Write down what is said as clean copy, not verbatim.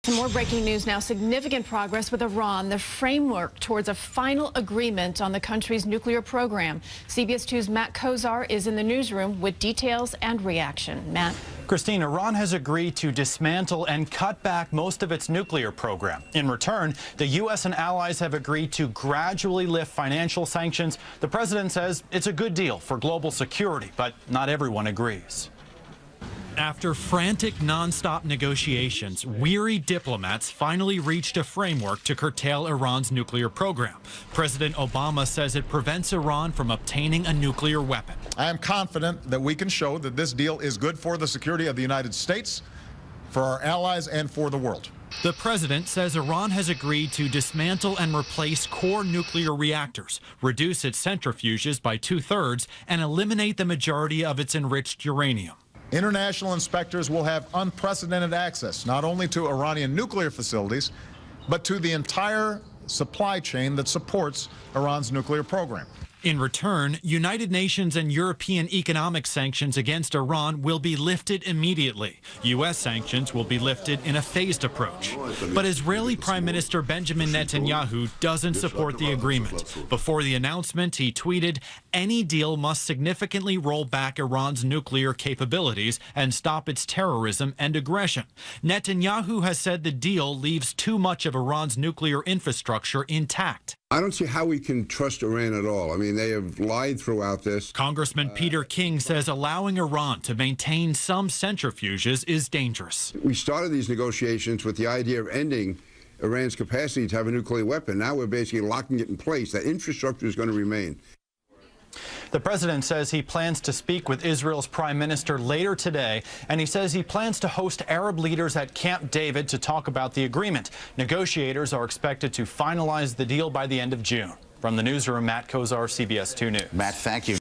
Some more breaking news now. Significant progress with Iran, the framework towards a final agreement on the country's nuclear program. CBS 2's Matt Kozar is in the newsroom with details and reaction. Matt. Christine, Iran has agreed to dismantle and cut back most of its nuclear program. In return, the U.S. and allies have agreed to gradually lift financial sanctions. The president says it's a good deal for global security, but not everyone agrees. After frantic, non-stop negotiations, weary diplomats finally reached a framework to curtail Iran's nuclear program. President Obama says it prevents Iran from obtaining a nuclear weapon. I am confident that we can show that this deal is good for the security of the United States, for our allies, and for the world. The president says Iran has agreed to dismantle and replace core nuclear reactors, reduce its centrifuges by 2/3, and eliminate the majority of its enriched uranium. International inspectors will have unprecedented access not only to Iranian nuclear facilities, but to the entire supply chain that supports Iran's nuclear program. In return, United Nations and European economic sanctions against Iran will be lifted immediately. U.S. sanctions will be lifted in a phased approach. But Israeli Prime Minister Benjamin Netanyahu doesn't support the agreement. Before the announcement, he tweeted, "Any deal must significantly roll back Iran's nuclear capabilities and stop its terrorism and aggression." Netanyahu has said the deal leaves too much of Iran's nuclear infrastructure intact. I don't see how we can trust Iran at all. I mean, they have lied throughout this. Congressman Peter King says allowing Iran to maintain some centrifuges is dangerous. We started these negotiations with the idea of ending Iran's capacity to have a nuclear weapon. Now we're basically locking it in place. That infrastructure is going to remain. The president says he plans to speak with Israel's prime minister later today, and he says he plans to host Arab leaders at Camp David to talk about the agreement. Negotiators are expected to finalize the deal by the end of June. From the newsroom, Matt Kozar, CBS 2 News. Matt, thank you.